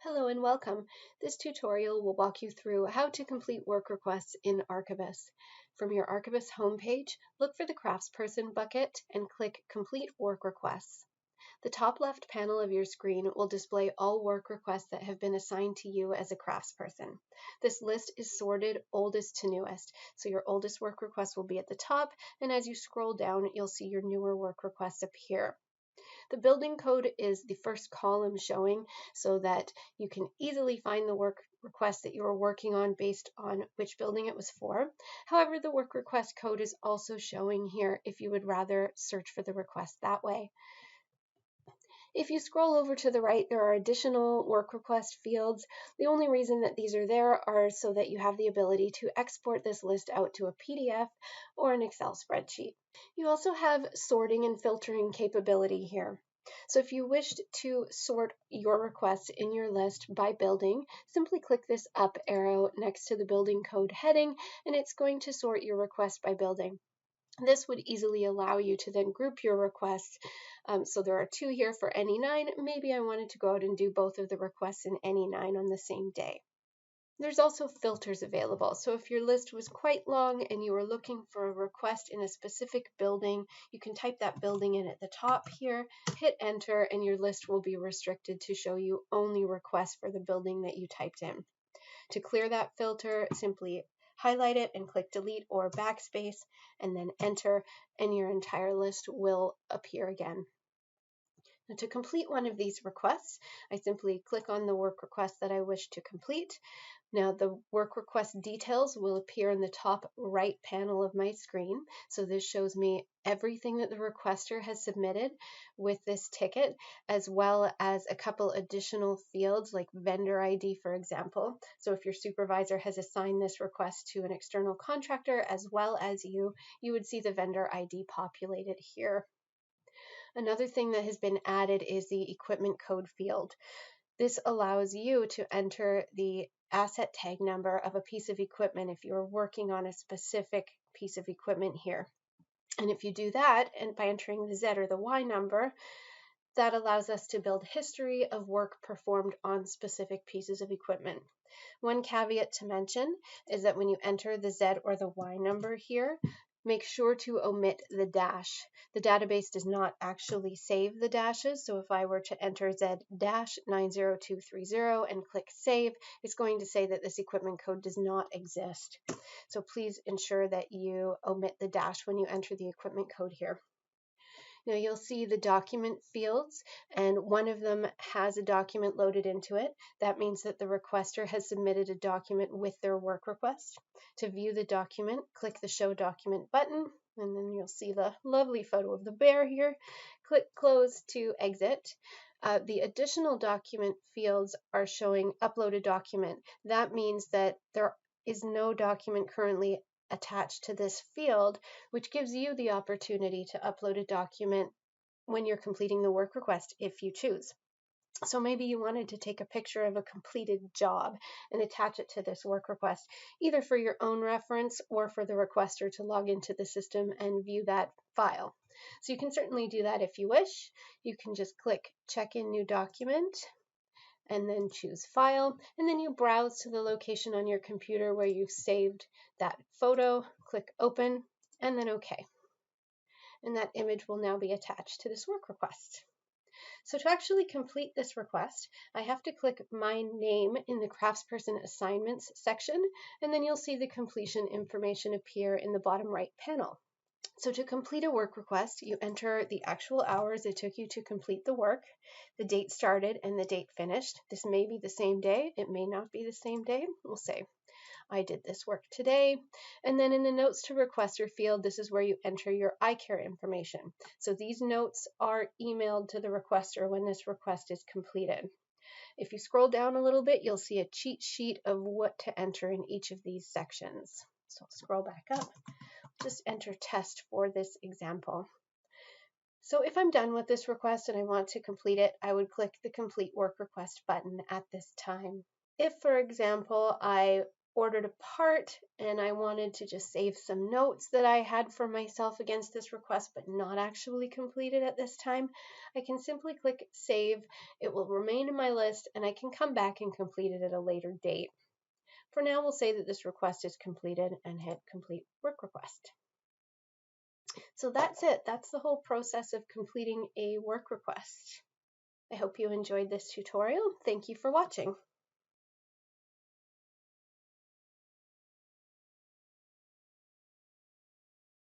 Hello and welcome. This tutorial will walk you through how to complete work requests in Archibus. From your Archibus homepage, look for the Craftsperson bucket and click Complete Work Requests. The top left panel of your screen will display all work requests that have been assigned to you as a craftsperson. This list is sorted oldest to newest, so your oldest work request will be at the top, and as you scroll down, you'll see your newer work requests appear. The building code is the first column showing so that you can easily find the work request that you are working on based on which building it was for. However, the work request code is also showing here if you would rather search for the request that way. If you scroll over to the right, there are additional work request fields. The only reason that these are there are so that you have the ability to export this list out to a PDF or an Excel spreadsheet. You also have sorting and filtering capability here. So if you wished to sort your requests in your list by building, simply click this up arrow next to the building code heading, and it's going to sort your request by building. This would easily allow you to then group your requests. So there are two here for any 9. Maybe I wanted to go out and do both of the requests in any 9 on the same day. There's also filters available. So if your list was quite long and you were looking for a request in a specific building, you can type that building in at the top here, hit enter, and your list will be restricted to show you only requests for the building that you typed in. To clear that filter, simply highlight it and click delete or backspace and then enter, and your entire list will appear again. Now, to complete one of these requests, I simply click on the work request that I wish to complete. Now the work request details will appear in the top right panel of my screen. So this shows me everything that the requester has submitted with this ticket, as well as a couple additional fields like vendor ID, for example. So if your supervisor has assigned this request to an external contractor as well as you would see the vendor ID populated here. Another thing that has been added is the equipment code field. This allows you to enter the asset tag number of a piece of equipment if you're working on a specific piece of equipment here. And if you do that, and by entering the Z or the Y number, that allows us to build history of work performed on specific pieces of equipment. One caveat to mention is that when you enter the Z or the Y number here, make sure to omit the dash. The database does not actually save the dashes, so if I were to enter Z-90230 and click save, it's going to say that this equipment code does not exist. So please ensure that you omit the dash when you enter the equipment code here. Now you'll see the document fields, and one of them has a document loaded into it. That means that the requester has submitted a document with their work request. To view the document, click the Show Document button, and then you'll see the lovely photo of the bear here. Click Close to exit. The additional document fields are showing uploaded document. That means that there is no document currently attached to this field, which gives you the opportunity to upload a document when you're completing the work request if you choose. So maybe you wanted to take a picture of a completed job and attach it to this work request, either for your own reference or for the requester to log into the system and view that file. So you can certainly do that if you wish. You can just click Check in New Document and then choose File, and then you browse to the location on your computer where you've saved that photo, click Open, and then OK. And that image will now be attached to this work request. So to actually complete this request, I have to click my name in the Craftsperson Assignments section, and then you'll see the completion information appear in the bottom right panel. So to complete a work request, you enter the actual hours it took you to complete the work, the date started, and the date finished. This may be the same day. It may not be the same day. We'll say, I did this work today. And then in the Notes to Requester field, this is where you enter your iCare information. So these notes are emailed to the requester when this request is completed. If you scroll down a little bit, you'll see a cheat sheet of what to enter in each of these sections. So I'll scroll back up. Just enter test for this example. So if I'm done with this request and I want to complete it, I would click the Complete Work Request button at this time. If, for example, I ordered a part and I wanted to just save some notes that I had for myself against this request but not actually completed at this time, I can simply click Save. It will remain in my list and I can come back and complete it at a later date. For now, we'll say that this request is completed and hit Complete Work Request. So that's it. That's the whole process of completing a work request. I hope you enjoyed this tutorial. Thank you for watching.